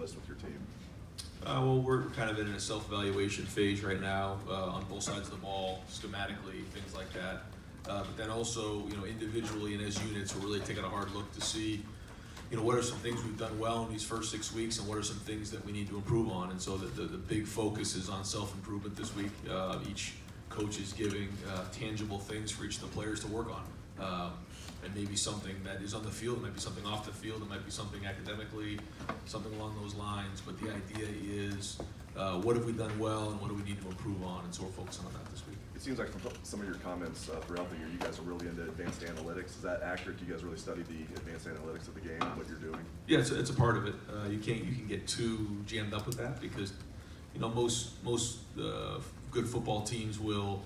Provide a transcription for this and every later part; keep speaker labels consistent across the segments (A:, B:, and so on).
A: list with your team?
B: Well, we're kind of in a self-evaluation phase right now on both sides of the ball, schematically, things like that. But then also, individually and as units, we're really taking a hard look to see, what are some things we've done well in these first 6 weeks, and what are some things that we need to improve on. And so the big focus is on self-improvement this week. Each coach is giving tangible things for each of the players to work on. And maybe something that is on the field, it might be something off the field, it might be something academically, something along those lines. But the idea is, what have we done well and what do we need to improve on? And so we're focusing on that this week.
A: It seems like from some of your comments throughout the year, you guys are really into advanced analytics. Is that accurate? Do you guys really study the advanced analytics of the game and what you're doing?
B: Yeah, it's a part of it. You can get too jammed up with that because, most good football teams will,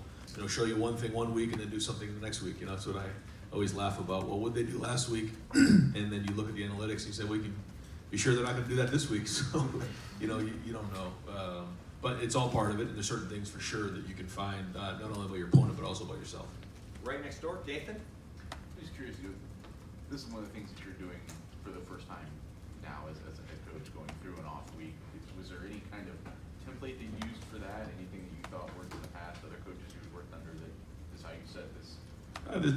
B: show you one thing one week and then do something the next week. That's what I always laugh about. Well, what did they do last week? And then you look at the analytics and you say, well, you can be sure they're not going to do that this week. So, you don't know. But it's all part of it, and there's certain things for sure that you can find, not only about your opponent, but also about yourself.
C: Right next door, Nathan?
D: I'm just curious, this is one of the things that you're doing for the first time now as a head coach, going through an off week. Was there any kind of template that you used for that? Anything that you thought worked in the past, other coaches you worked under that is how you set this?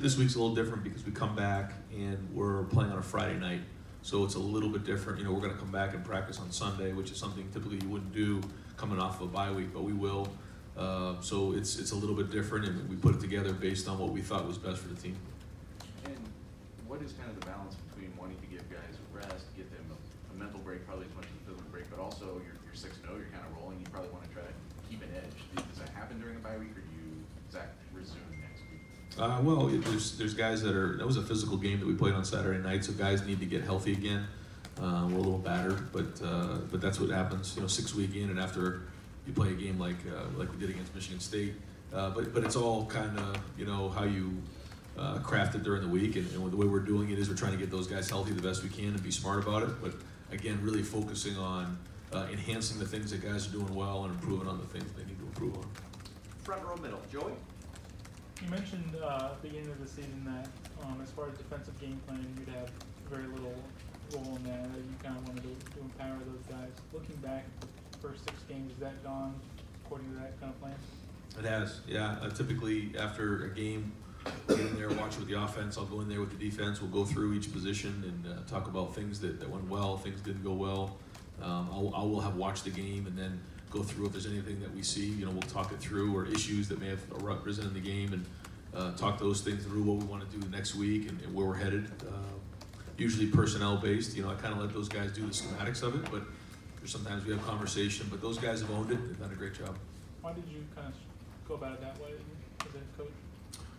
B: This week's a little different because we come back and we're playing on a Friday night. So it's a little bit different. We're going to come back and practice on Sunday, which is something typically you wouldn't do coming off of a bye week, but we will. So it's a little bit different, and we put it together based on what we thought was best for the team.
D: And what is kind of the balance between wanting to give guys a rest, get them a mental break, probably as much as a physical break, but also you're 6-0, you're kind of rolling, you probably want to try to keep an edge. Does that happen during a bye week, or does that resume next week?
B: Well, there's guys that was a physical game that we played on Saturday night, so guys need to get healthy again. We're a little battered, but that's what happens. 6 week in, and after you play a game like we did against Michigan State. But it's all kind of how you craft it during the week, and the way we're doing it is we're trying to get those guys healthy the best we can and be smart about it. But again, really focusing on enhancing the things that guys are doing well and improving on the things they need to improve on.
C: Front row middle, Joey?
E: You mentioned at the beginning of the season that as far as defensive game planning, you'd have very little role in that. You kind of wanted to empower those guys. Looking back, first 6 games, has that gone according to that kind of plan?
B: It has, yeah. Typically, after a game, get in there, watch it with the offense. I'll go in there with the defense. We'll go through each position and talk about things that went well, things didn't go well. I will have watched the game and then go through if there's anything that we see. We'll talk it through, or issues that may have arisen in the game, and talk those things through, what we want to do the next week and where we're headed. Usually personnel based. I kind of let those guys do the schematics of it, but sometimes we have conversation. But those guys have owned it. They've done a great job.
E: Why did you kind of go about it that way as a coach?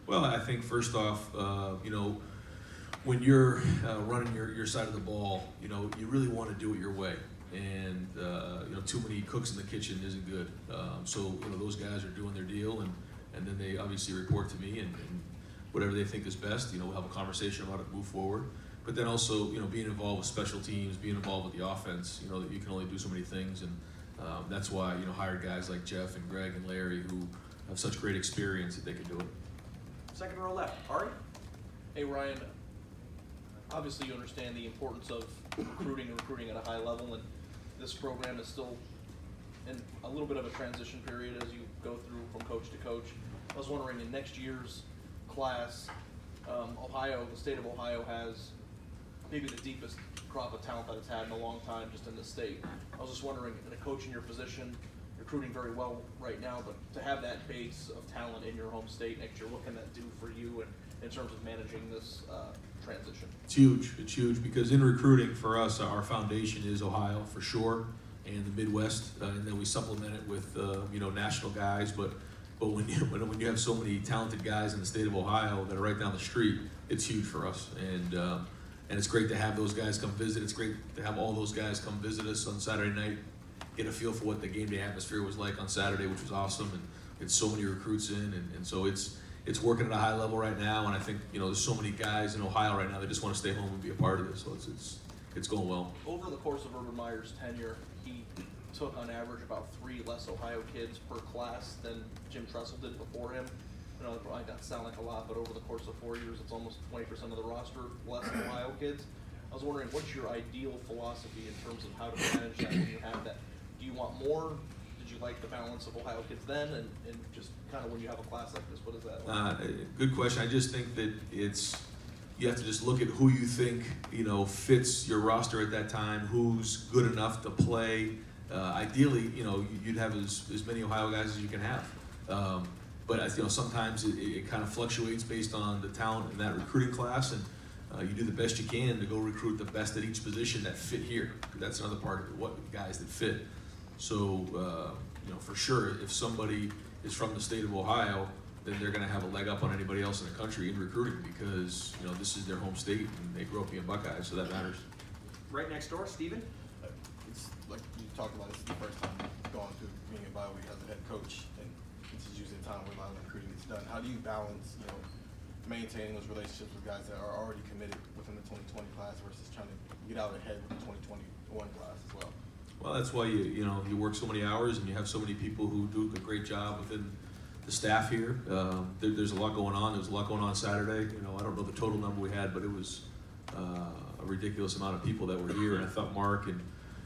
B: Well, I think first off, when you're running your side of the ball, you really want to do it your way. And too many cooks in the kitchen isn't good. So those guys are doing their deal, and then they obviously report to me and whatever they think is best. We'll have a conversation about it, move forward. But then also, being involved with special teams, being involved with the offense. That you can only do so many things, and that's why hired guys like Jeff and Greg and Larry who have such great experience that they can do it.
C: Second row left, Ari?
F: Hey Ryan, obviously you understand the importance of recruiting at a high level, and this program is still in a little bit of a transition period as you go through from coach to coach. I was wondering, in next year's class, the state of Ohio has maybe the deepest crop of talent that it's had in a long time just in the state. I was just wondering, in a coach in your position, recruiting very well right now, but to have that base of talent in your home state next year, what can that do for you in terms of managing this transition?
B: It's huge. It's huge because in recruiting for us, our foundation is Ohio for sure, and the Midwest, and then we supplement it with national guys. But when you have so many talented guys in the state of Ohio that are right down the street, it's huge for us. And it's great to have those guys come visit. It's great to have all those guys come visit us on Saturday night, get a feel for what the game day atmosphere was like on Saturday, which was awesome. And it's so many recruits in, and so it's working at a high level right now. And I think there's so many guys in Ohio right now that just want to stay home and be a part of it. So it's going well.
F: Over the course of Urban Meyer's tenure, he took on average about 3 less Ohio kids per class than Jim Tressel did before him. That probably doesn't sound like a lot, but over the course of 4 years, it's almost 20% of the roster less Ohio kids. I was wondering, what's your ideal philosophy in terms of how to manage that when you have that? Do you want more? Did you like the balance of Ohio kids then, and just kind of when you have a class like this, what is that like?
B: Good question. I just think that you have to just look at who you think, fits your roster at that time, who's good enough to play. Ideally, you'd have as many Ohio guys as you can have. But sometimes it kind of fluctuates based on the talent in that recruiting class, and you do the best you can to go recruit the best at each position that fit here. That's another part of it, what guys that fit. So, for sure, if somebody is from the state of Ohio, then they're going to have a leg up on anybody else in the country in recruiting because, this is their home state and they grew up being Buckeyes, so that matters.
C: Right next door, Steven.
G: It's like you talked about, this is the first time going through being a bye week as a head coach, and this is usually a time where a lot of recruiting is done. How do you balance, maintaining those relationships with guys that are already committed within the 2020 class versus trying to get out ahead with the 2021 class as well?
B: Well, that's why you work so many hours and you have so many people who do a great job within the staff here. There's a lot going on. There's a lot going on Saturday. I don't know the total number we had, but it was a ridiculous amount of people that were here. And I thought Mark and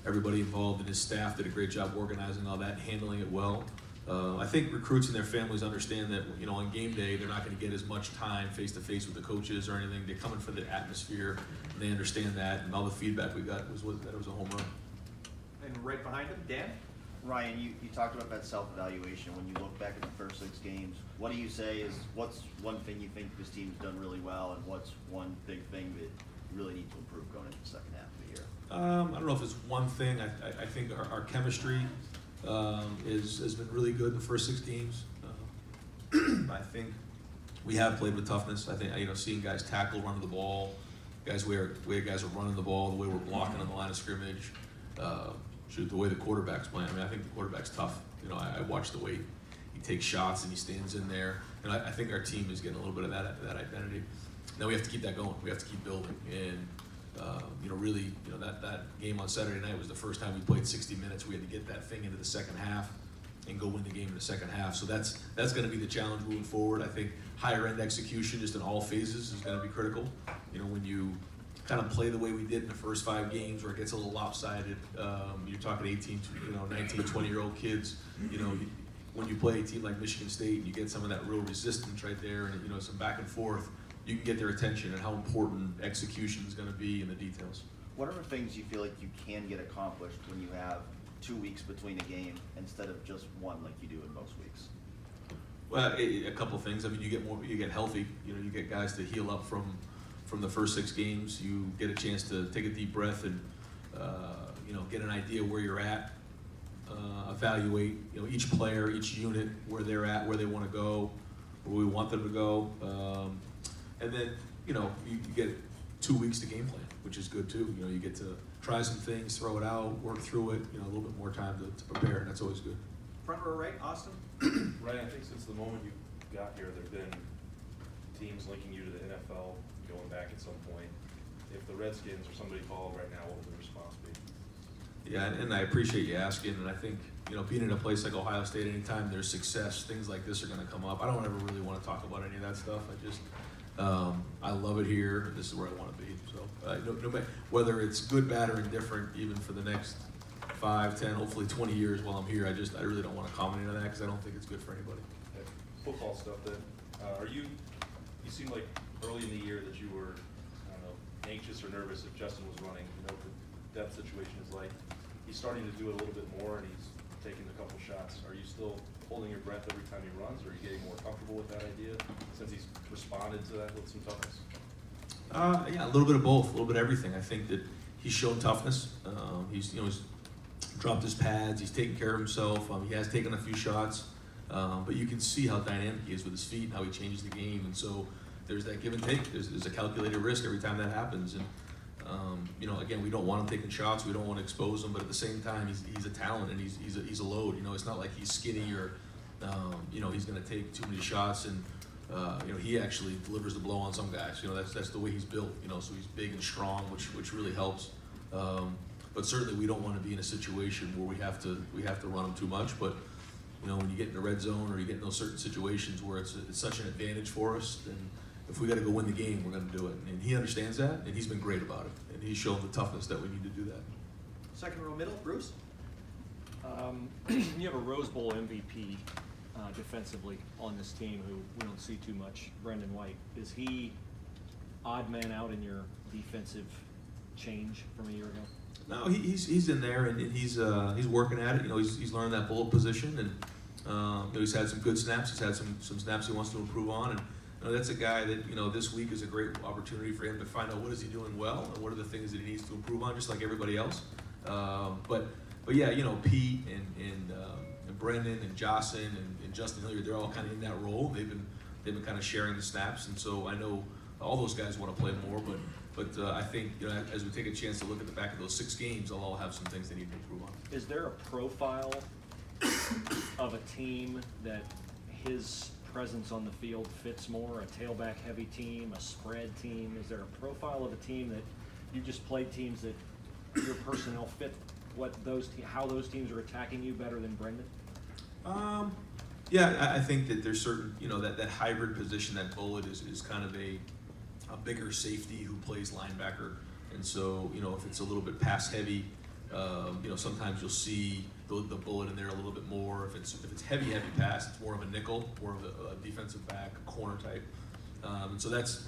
B: everybody involved in his staff did a great job organizing all that, handling it well. I think recruits and their families understand that, on game day, they're not going to get as much time face-to-face with the coaches or anything. They're coming for the atmosphere, and they understand that, and all the feedback we got was that it was a home run.
C: And right behind him, Dan.
H: Ryan, you talked about that self-evaluation. When you look back at the first 6 games, what do you say is, what's one thing you think this team's done really well, and what's one big thing that you really need to improve going into the second half of the year?
B: I don't know if it's one thing. I think our chemistry has been really good in the first 6 games. I think we have played with toughness. I think, seeing guys tackle, running the ball, the way guys are running the ball, the way we're blocking on the line of scrimmage, the way the quarterback's playing. I think the quarterback's tough. I watch the way he takes shots and he stands in there. And I think our team is getting a little bit of that identity. Now we have to keep that going. We have to keep building. And really, that game on Saturday night was the first time we played 60 minutes. We had to get that thing into the second half and go win the game in the second half. So that's going to be the challenge moving forward. I think higher end execution just in all phases is going to be critical. When you kind of play the way we did in the first 5 games where it gets a little lopsided, you're talking 18, 19, 20-year-old kids, when you play a team like Michigan State and you get some of that real resistance right there and, some back and forth, you can get their attention and how important execution is going to be in the details.
H: What are the things you feel like you can get accomplished when you have 2 weeks between a game instead of just 1 like you do in most weeks?
B: Well, a couple of things. You get healthy. You get guys to heal up from the first 6 games. You get a chance to take a deep breath and get an idea where you're at. Evaluate each player, each unit, where they're at, where they want to go, where we want them to go, and then you get 2 weeks to game plan, which is good too. You get to try some things, throw it out, work through it. A little bit more time to prepare, and that's always good.
C: Front row right, Austin.
I: Ryan, I think since the moment you got here, there've been teams linking you to the NFL going back at some point. If the Redskins or somebody called right now, what would the response be?
B: Yeah, and I appreciate you asking, and I think, being in a place like Ohio State, anytime there's success, things like this are going to come up. I don't ever really want to talk about any of that stuff. I love it here. This is where I want to be. So, no matter whether it's good, bad, or indifferent, even for the next 5, 10, hopefully 20 years while I'm here, I really don't want to comment on that because I don't think it's good for anybody.
I: Okay. Football stuff then. You seemed like early in the year that you were, anxious or nervous if Justin was running. What the depth situation is like. He's starting to do it a little bit more, and he's taking a couple shots. Are you still holding your breath every time he runs, or are you getting more comfortable with that idea since he's responded to that with some toughness?
B: Yeah, a little bit of both, a little bit of everything. I think that he's shown toughness. He's dropped his pads. He's taken care of himself. He has taken a few shots, but you can see how dynamic he is with his feet and how he changes the game. And so there's that give and take. There's a calculated risk every time that happens. And again, we don't want him taking shots. We don't want to expose him, but at the same time, he's a talent and he's a load. It's not like he's skinny or he's going to take too many shots. And he actually delivers the blow on some guys. That's the way he's built. So he's big and strong, which really helps. But certainly we don't want to be in a situation where we have to run him too much. But when you get in the red zone or you get in those certain situations where it's such an advantage for us, then if we got to go win the game, we're going to do it. And he understands that, and he's been great about it. And he's shown the toughness that we need to do that.
C: Second row middle, Bruce?
J: You have a Rose Bowl MVP defensively on this team who we don't see too much, Brendan White. Is he odd man out in your defensive change from a year ago?
B: No, he's in there and he's working at it. You know, he's learned that bullet position, and you know, he's had some good snaps. He's had some snaps he wants to improve on, and you know, that's a guy that, you know, this week is a great opportunity for him to find out what is he doing well and what are the things that he needs to improve on, just like everybody else. But yeah, you know, Pete and Brendan and Jocelyn and Justin Hilliard, they're all kind of in that role. They've been kind of sharing the snaps, and so I know all those guys want to play more, but I think, you know, as we take a chance to look at the back of those 6 games, they'll all have some things they need to improve on.
J: Is there a profile of a team that his presence on the field fits more? A tailback heavy team, a spread team? Is there a profile of a team that you just played teams that your personnel fit how those teams are attacking you better than Brendan?
B: Yeah, I think that there's certain, you know, that hybrid position, that bullet is kind of a bigger safety who plays linebacker, and so, you know, if it's a little bit pass heavy, you know, sometimes you'll see the bullet in there a little bit more. If it's heavy pass, it's more of a nickel, more of a defensive back, a corner type, and so that's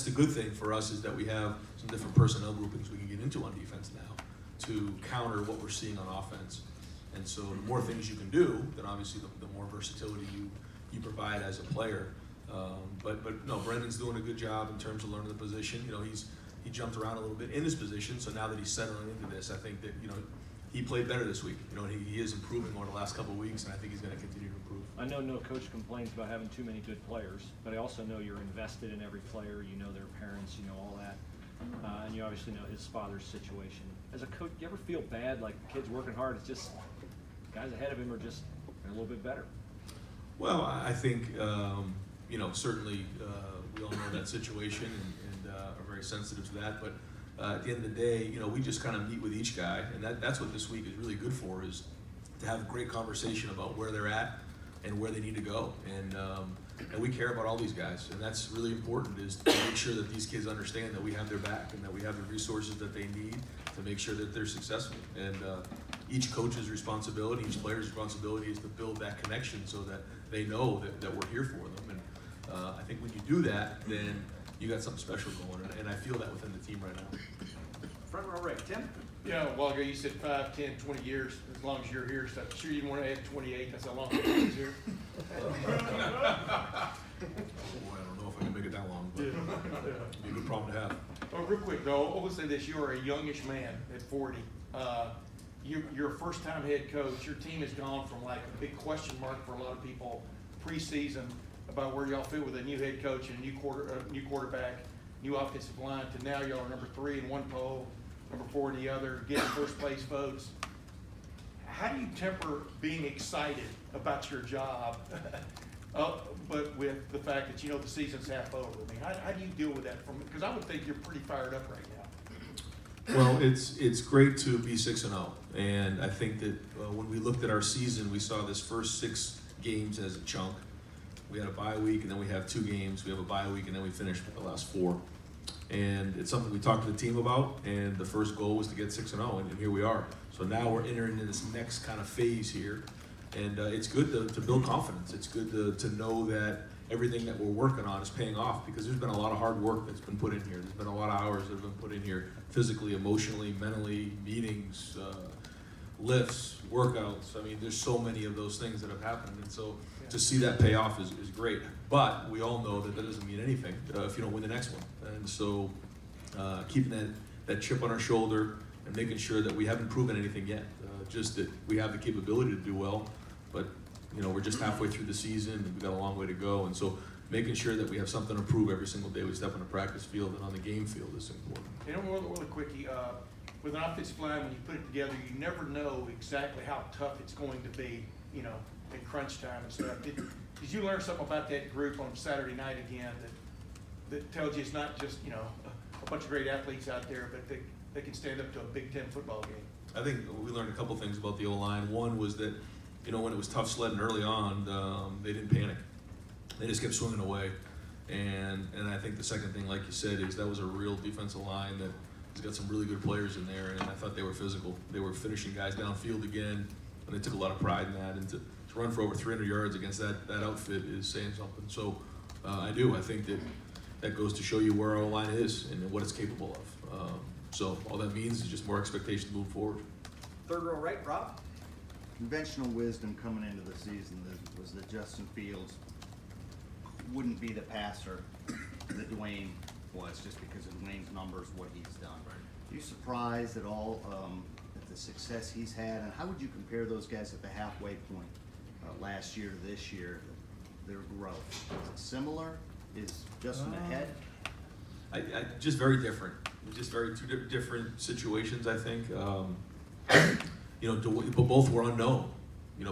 B: the good thing for us, is that we have some different personnel groupings we can get into on defense now to counter what we're seeing on offense. And so the more things you can do, then obviously the more versatility you provide as a player. But no, Brendan's doing a good job in terms of learning the position. You know, he jumped around a little bit in his position, so now that he's settling into this, I think that, you know, he played better this week. You know, he is improving over the last couple of weeks, and I think he's going to continue to improve.
J: I know no coach complains about having too many good players, but I also know you're invested in every player. You know their parents, you know all that, and you obviously know his father's situation. As a coach, do you ever feel bad, like the kid's working hard, it's just guys ahead of him are just a little bit better?
B: Well, I think, you know, certainly we all know that situation and are very sensitive to that. But at the end of the day, you know, we just kind of meet with each guy, and that's what this week is really good for, is to have a great conversation about where they're at and where they need to go. And we care about all these guys, and that's really important, is to make sure that these kids understand that we have their back and that we have the resources that they need to make sure that they're successful. And each coach's responsibility, each player's responsibility is to build that connection so that they know that we're here for them. And I think when you do that, then you got something special going, and I feel that within the team right now.
C: Front row right, Tim?
K: Yeah, a while ago you said 5, 10, 20 years, as long as you're here, so I'm sure you want to add 28, that's how long he's here.
B: Boy, I don't know if I can make it that long, but it'd be a good problem to have.
K: Oh, real quick though, I will say this, you are a youngish man at 40. You're a first-time head coach. Your team has gone from like a big question mark for a lot of people preseason about where y'all fit with a new head coach and a new quarterback, new offensive line, to now y'all are number 3 in one poll, number 4 in the other, getting first place votes. How do you temper being excited about your job, but with the fact that you know the season's half over? I mean, how do you deal with that? Because I would think you're pretty fired up right now.
B: Well, it's great to be 6-0, and I think that when we looked at our season, we saw this first 6 games as a chunk. We had a bye week, and then we have 2 games. We have a bye week, and then we finish with the last 4. And it's something we talked to the team about, and the first goal was to get 6-0, and here we are. So now we're entering into this next kind of phase here, and it's good to build confidence. It's good to know that everything that we're working on is paying off, because there's been a lot of hard work that's been put in here. There's been a lot of hours that have been put in here, physically, emotionally, mentally, meetings, lifts, workouts. I mean, there's so many of those things that have happened, and so to see that pay off is great. But we all know that doesn't mean anything if you don't win the next one. And so keeping that chip on our shoulder and making sure that we haven't proven anything yet, just that we have the capability to do well, but you know, we're just halfway through the season and we've got a long way to go. And so making sure that we have something to prove every single day we step on the practice field and on the game field is important.
K: You know, really quickie, with an offensive line, when you put it together, you never know exactly how tough it's going to be, you know, in crunch time and stuff. Did you learn something about that group on Saturday night again that tells you it's not just, you know, a bunch of great athletes out there, but they can stand up to a Big Ten football game?
B: I think we learned a couple things about the O-line. One was that, you know, when it was tough sledding early on, they didn't panic. They just kept swinging away. And I think the second thing, like you said, is that was a real defensive line that He's got some really good players in there, and I thought they were physical. They were finishing guys downfield again, and they took a lot of pride in that. And to run for over 300 yards against that outfit is saying something. So I think that goes to show you where our line is and what it's capable of. So all that means is just more expectation to move forward.
C: Third row right, Rob.
H: Conventional wisdom coming into the season was that Justin Fields wouldn't be the passer that Dwayne was, just because of Dwayne's numbers, what he's done. Are you surprised at all at the success he's had, and how would you compare those guys at the halfway point last year to this year, their growth? Is it similar? Is Justin ahead?
B: I just very different. Just very two different situations, I think. But both were unknown.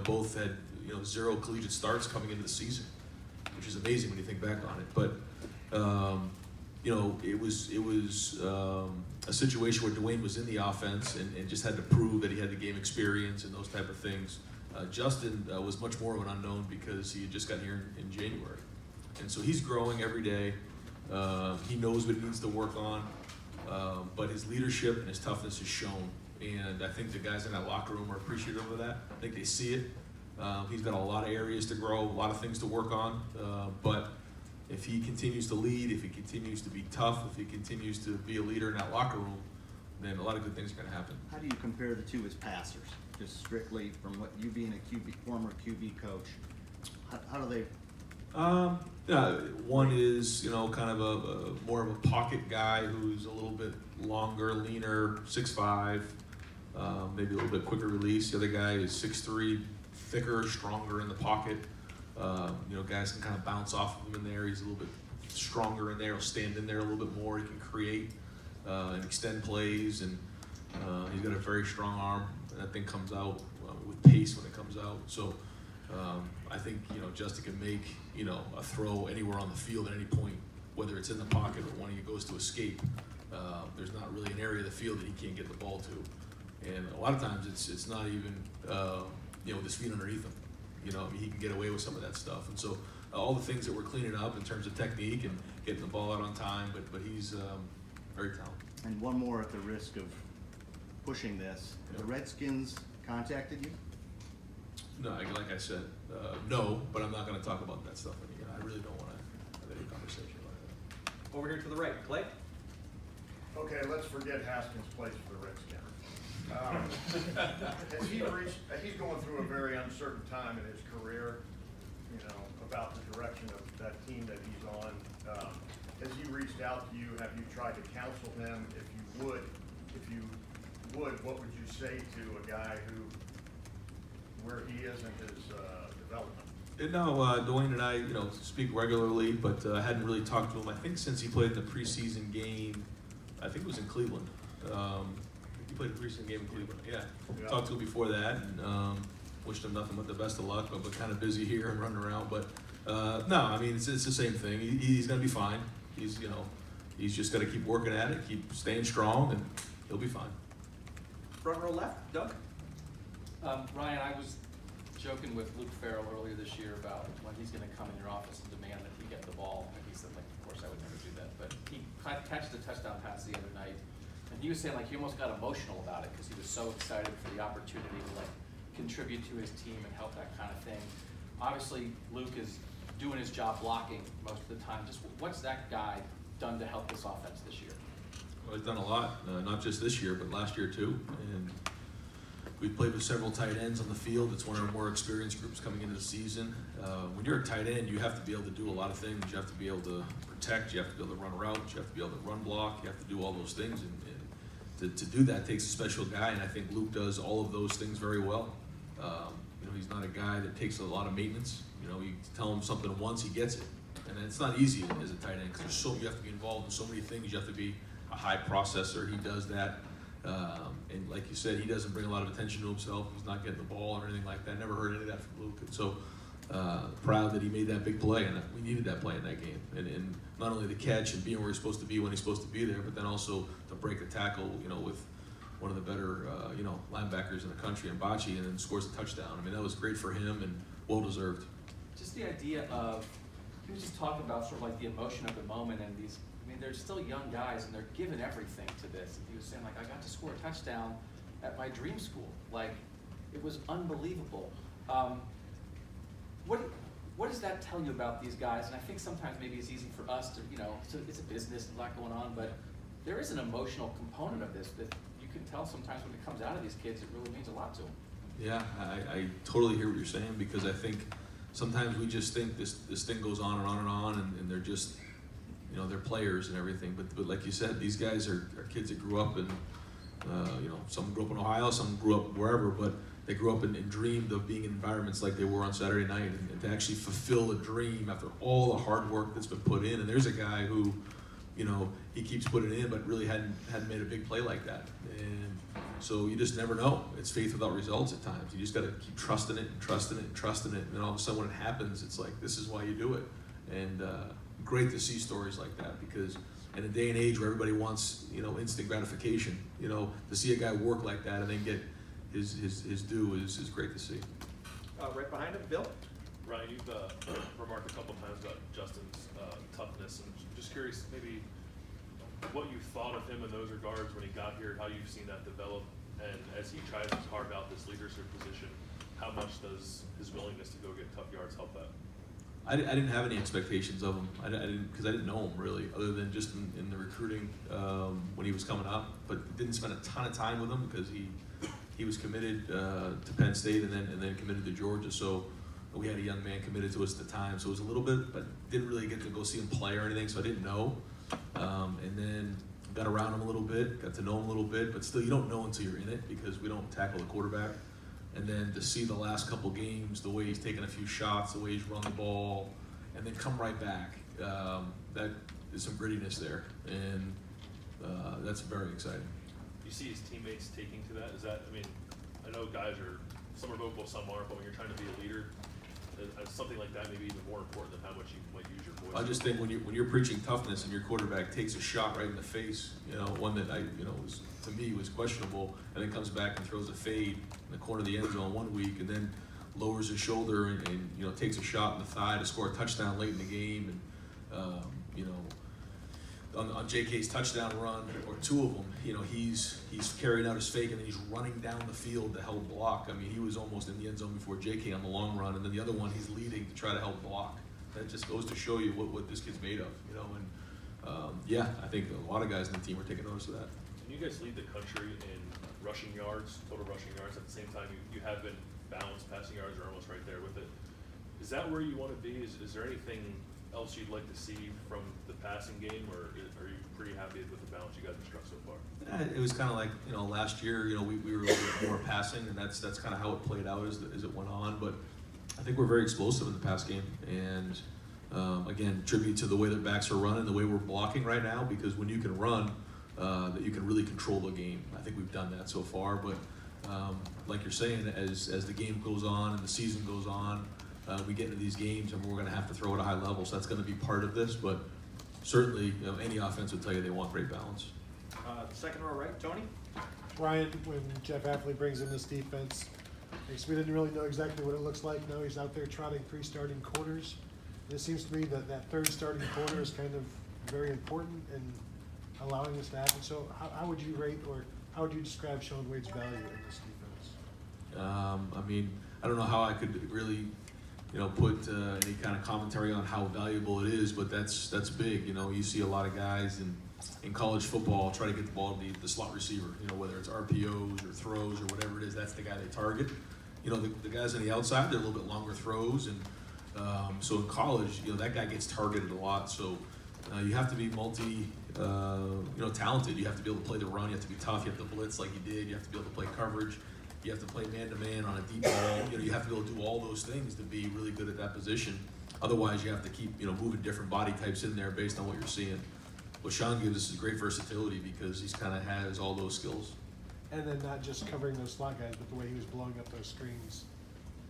B: Both had 0 collegiate starts coming into the season, which is amazing when you think back on it. But it was a situation where Dwayne was in the offense and just had to prove that he had the game experience and those type of things. Justin was much more of an unknown because he had just got here in January, and so he's growing every day. He knows what he needs to work on, but his leadership and his toughness is shown. And I think the guys in that locker room are appreciative of that. I think they see it. He's got a lot of areas to grow, a lot of things to work on. But if he continues to lead, if he continues to be tough, if he continues to be a leader in that locker room, then a lot of good things are going to happen.
H: How do you compare the two as passers? Just strictly from what you being a former QB coach, how do they?
B: One is kind of a more of a pocket guy who's a little bit longer, leaner, 6'5", maybe a little bit quicker release. The other guy is 6'3", thicker, stronger in the pocket. Guys can kind of bounce off of him in there. He's a little bit stronger in there. He'll stand in there a little bit more. He can create and extend plays, and he's got a very strong arm. And that thing comes out with pace when it comes out. So I think Justin can make a throw anywhere on the field at any point, whether it's in the pocket or when he goes to escape. There's not really an area of the field that he can't get the ball to, and a lot of times it's not even with his feet underneath him. He can get away with some of that stuff, and so all the things that we're cleaning up in terms of technique and getting the ball out on time, but he's very talented.
H: And one more at the risk of pushing this.
B: Yeah.
H: The Redskins contacted you?
B: No, like I said, no, but I'm not going to talk about that stuff. I really don't want to have any conversation about that.
C: Over here to the right, Clay.
L: Okay, let's forget Haskins plays for the Redskins. He's going through a very uncertain time in his career, about the direction of that team that he's on. Has he reached out to you? Have you tried to counsel him? If you would, what would you say to a guy where he is in his development?
B: No, Dwayne and I, speak regularly, but I hadn't really talked to him. I think since he played in the preseason game, I think it was in Cleveland. He played a preseason game in Cleveland. Yeah. Talked to him before that, and wished him nothing but the best of luck. But kind of busy here and running around. But no, it's the same thing. He's gonna be fine. He's just got to keep working at it, keep staying strong, and he'll be fine.
C: Front row left, Doug.
M: Ryan, I was joking with Luke Farrell earlier this year about when he's going to come in your office and demand that he get the ball. And he said, of course I would never do that. But he catched the touchdown pass the other night, and he was saying he almost got emotional about it because he was so excited for the opportunity to contribute to his team and help that kind of thing. Obviously, Luke is doing his job blocking most of the time. Just what's that guy done to help this offense this year?
B: Well, he's done a lot, not just this year, but last year too. And we've played with several tight ends on the field. It's one of our more experienced groups coming into the season. When you're a tight end, you have to be able to do a lot of things. You have to be able to protect. You have to be able to run routes. You have to be able to run block. You have to do all those things. And to do that takes a special guy, and I think Luke does all of those things very well. He's not a guy that takes a lot of maintenance. You tell him something once, he gets it. And it's not easy as a tight end because you have to be involved in so many things. You have to be a high processor. He does that. And like you said, he doesn't bring a lot of attention to himself. He's not getting the ball or anything like that. Never heard any of that from Luke. And so proud that he made that big play, and we needed that play in that game. And not only the catch and being where he's supposed to be when he's supposed to be there, but then also to break a tackle, with one of the better, linebackers in the country, and Bocce, and then scores a touchdown. That was great for him and well-deserved.
M: Just the idea of, he was just talking about sort of the emotion of the moment and these, mean, they're still young guys and they're giving everything to this. And he was saying, like, I got to score a touchdown at my dream school. Like, it was unbelievable. What does that tell you about these guys? And I think sometimes maybe it's easy for us to, you know, so it's a business, a lot going on, but there is an emotional component of this that you can tell sometimes when it comes out of these kids, it really means a lot to them.
B: Yeah, I totally hear what you're saying, because I think sometimes we just think this thing goes on and on and on, and they're just, you know, they're players and everything. But like you said, these guys are kids that grew up in, you know, some grew up in Ohio, some grew up wherever, but they grew up and dreamed of being in environments like they were on Saturday night, and to actually fulfill a dream after all the hard work that's been put in. And there's a guy who, you know, he keeps putting it in, but really hadn't made a big play like that. And so you just never know. It's faith without results at times. You just got to keep trusting it and trusting it and trusting it. And then all of a sudden when it happens, it's like, this is why you do it. And great to see stories like that, because in a day and age where everybody wants, you know, instant gratification, you know, to see a guy work like that and then get his due is great to see.
C: Right behind him, Bill.
N: Ryan, you've remarked a couple times about Justin's toughness, and just curious maybe what you thought of him in those regards when he got here, how you've seen that develop, and as he tries to carve out this leadership position, how much does his willingness to go get tough yards help that?
B: I didn't have any expectations of him. I didn't, because I didn't know him really, other than just in the recruiting when he was coming up. But didn't spend a ton of time with him because he was committed to Penn State and then committed to Georgia. So we had a young man committed to us at the time. So it was a little bit, but didn't really get to go see him play or anything. So I didn't know. And then got around him a little bit, got to know him a little bit. But still, you don't know until you're in it, because we don't tackle the quarterback. And then to see the last couple games, the way he's taken a few shots, the way he's run the ball, and then come right back, that is some grittiness there, and that's very exciting.
N: You see his teammates taking to that? Is that, I mean, I know guys some are vocal, some aren't, but when you're trying to be a leader, something like that may be even more important than how much you might use your voice.
B: I just think when you're preaching toughness and your quarterback takes a shot right in the face, you know, one that was, to me, was questionable, and then comes back and throws a fade in the corner of the end zone one week, and then lowers his shoulder and you know, takes a shot in the thigh to score a touchdown late in the game, and you know, on JK's touchdown run, or two of them, you know, he's carrying out his fake and then he's running down the field to help block. I mean, he was almost in the end zone before JK on the long run, and then the other one he's leading to try to help block. That just goes to show you what this kid's made of, you know. And yeah, I think a lot of guys in the team are taking notice of that.
N: And you guys lead the country in rushing yards, total rushing yards. At the same time, you have been balanced. Passing yards are almost right there with it. Is that where you want to be? Is there anything else you'd like to see from the passing game, or are you pretty happy with the balance you guys have struck so far?
B: It was kind of like, you know, last year, you know, we were a little bit more passing, and that's kind of how it played out as it went on. But I think we're very explosive in the pass game, and again, tribute to the way that backs are running, the way we're blocking right now, because when you can run, that you can really control the game. I think we've done that so far, but like you're saying, as the game goes on and the season goes on, we get into these games and we're going to have to throw at a high level, so that's going to be part of this. But certainly, you know, any offense would tell you they want great balance.
C: Second row right, Tony.
O: Ryan, when Jeff Affley brings in this defense, I guess we didn't really know exactly what it looks like. Now he's out there trotting 3 starting corners. And it seems to me that that 3rd starting corner is kind of very important in allowing this to happen. So how would you rate, or how would you describe Shaun Wade's value in this defense?
B: I mean, I don't know how I could really, you know, put any kind of commentary on how valuable it is, but that's big. You know, you see a lot of guys in college football try to get the ball to the slot receiver, you know, whether it's RPOs or throws or whatever it is, that's the guy they target. You know, the guys on the outside, they're a little bit longer throws, and so in college, you know, that guy gets targeted a lot. So you have to be talented. You have to be able to play the run. You have to be tough. You have to blitz like you did. You have to be able to play coverage. You have to play man-to-man on a deep ball. You know, you have to be able to do all those things to be really good at that position. Otherwise, you have to keep, you know, moving different body types in there based on what you're seeing. What Shaun gives us is great versatility, because he's kind of has all those skills.
O: And then not just covering those slot guys, but the way he was blowing up those screens.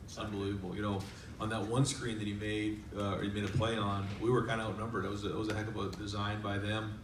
B: It's unbelievable. You know, on that one screen that he made a play on, we were kind of outnumbered. It was a heck of a design by them.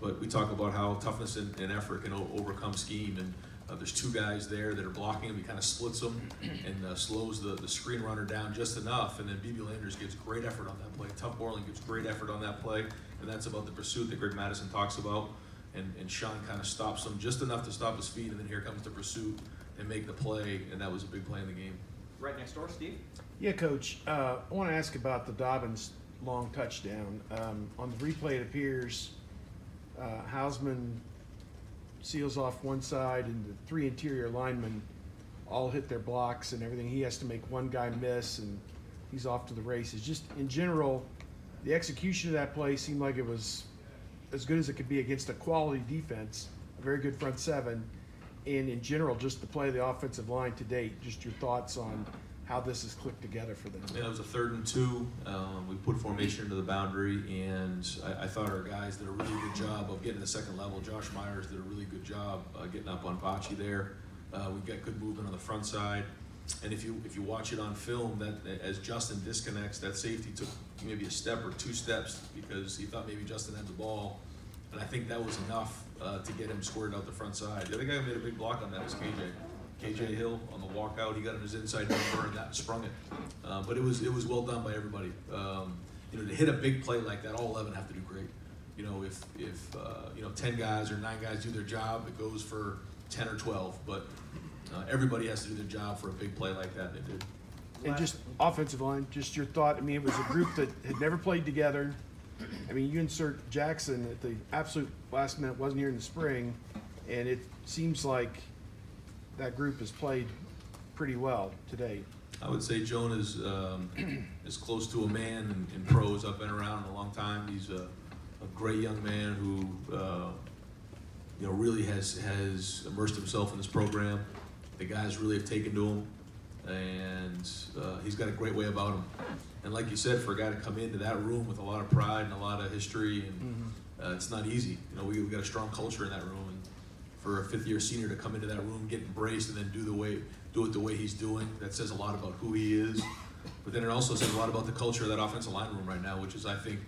B: But we talk about how toughness and effort can overcome scheme, and There's two guys there that are blocking him. He kind of splits them and slows the screen runner down just enough. And then B.B. Landers gives great effort on that play. Tough Borland gives great effort on that play. And that's about the pursuit that Greg Madison talks about. And Sean kind of stops him just enough to stop his feet. And then here comes the pursuit and make the play. And that was a big play in the game.
C: Right next door, Steve.
K: Yeah, Coach, I want to ask about the Dobbins long touchdown. On the replay, it appears Hausman seals off one side and the three interior linemen all hit their blocks and everything. He has to make one guy miss and he's off to the races. Just in general, the execution of that play seemed like it was as good as it could be against a quality defense, a very good front seven, and in general, just the play of the offensive line to date. Just your thoughts on how this has clicked together for them.
B: Yeah, it was a 3rd and 2. We put formation into the boundary, and I thought our guys did a really good job of getting to the second level. Josh Myers did a really good job getting up on Bocce there. We got good movement on the front side. And if you watch it on film, that as Justin disconnects, that safety took maybe a step or 2 steps because he thought maybe Justin had the ball. And I think that was enough to get him squared out the front side. The other guy who made a big block on that was KJ Hill on the walkout. He got on his inside number and that sprung it. But it was well done by everybody. You know, to hit a big play like that, all 11 have to do great. You know, if 10 guys or 9 guys do their job, it goes for 10 or 12. But everybody has to do their job for a big play like that. They did.
K: And just offensive line, just your thought. I mean, it was a group that had never played together. I mean, you insert Jackson at the absolute last minute, wasn't here in the spring, and it seems like that group has played pretty well today.
B: I would say Joan is as close to a man in pros. I've been around in a long time. He's a great young man who really has immersed himself in this program. The guys really have taken to him, and he's got a great way about him. And like you said, for a guy to come into that room with a lot of pride and a lot of history, and it's not easy. You know, we've got a strong culture in that room, and for a 5th-year senior to come into that room, get embraced, and then do it the way he's doing, that says a lot about who he is. But then it also says a lot about the culture of that offensive line room right now, which is, I think,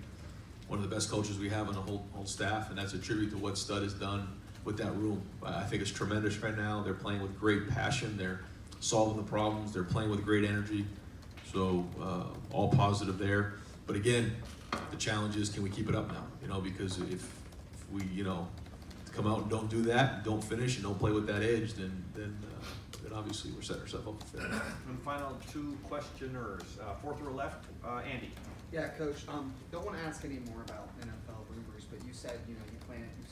B: one of the best cultures we have on the whole staff, and that's a tribute to what Stud has done with that room. I think it's tremendous right now. They're playing with great passion. They're solving the problems. They're playing with great energy. So all positive there. But again, the challenge is, can we keep it up now? You know, because if we, come out and don't do that, don't finish, and don't play with that edge, then obviously we're setting ourselves up to fail.
C: And final 2 questioners. 4th row left, Andy.
P: Yeah, Coach. Don't want to ask any more about NFL rumors, but you said you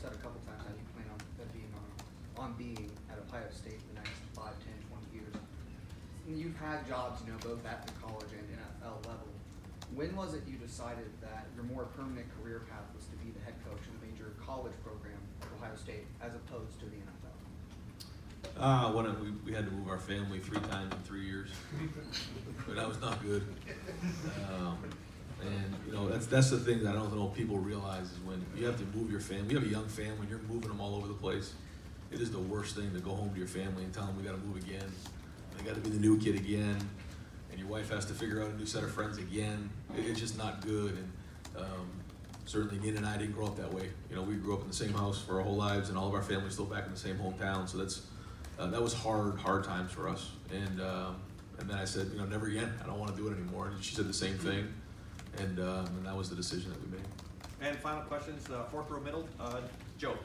P: said a couple times how you plan on being at Ohio State for the next 5, 10, 20 years. And you've had jobs, both at the college and NFL level. When was it you decided that your more permanent career path was to be the head coach of a major college program at Ohio State as opposed to the NFL?
B: When we had to move our family 3 times in 3 years, but that was not good. And that's the thing that I don't know people realize is when you have to move your family. You have a young family, and you're moving them all over the place. It is the worst thing to go home to your family and tell them we got to move again. They got to be the new kid again, and your wife has to figure out a new set of friends again. It's just not good. And certainly, Nina and I didn't grow up that way. We grew up in the same house for our whole lives, and all of our family's still back in the same hometown. So that was hard times for us. And then I said, never again. I don't want to do it anymore. And she said the same thing, and that was the decision that we made.
C: And final questions, 4th row middle, Joe.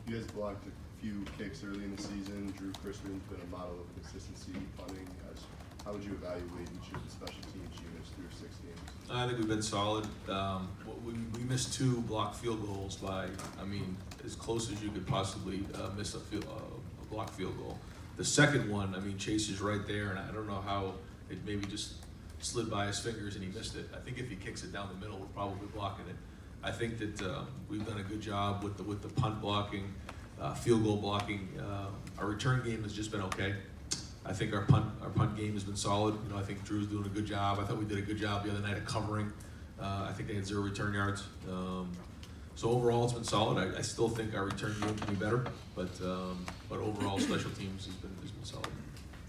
A: You guys blocked a few kicks early in the season. Drew Chrisman's been a model of consistency, punting. How would you evaluate each of the special teams units through 6 games?
B: I think we've been solid. We missed 2 blocked field goals by, as close as you could possibly miss a blocked field goal. The second one, Chase is right there, and I don't know how it maybe just slid by his fingers and he missed it. I think if he kicks it down the middle, we're probably blocking it. I think that we've done a good job with the punt blocking, field goal blocking. Our return game has just been okay. I think our punt game has been solid. I think Drew's doing a good job. I thought we did a good job the other night of covering. I think they had 0 return yards. So overall, it's been solid. I still think our return game can be better, but overall, special teams has been solid.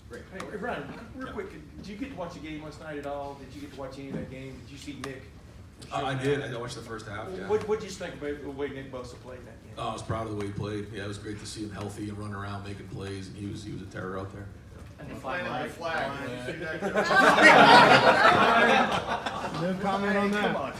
K: Great. Hey, Ryan, real quick, did you get to watch the game last night at all? Did you get to watch any of that game? Did you see Nick
B: I did. I watched the first half. Yeah.
K: What'd you think about the way Nick Bosa played that game?
B: Oh, I was proud of the way he played. Yeah, it was great to see him healthy and running around making plays. And he was a terror out there.
M: And the
L: Planting the flag. Did you see that?
O: No comment on that.
L: Come on.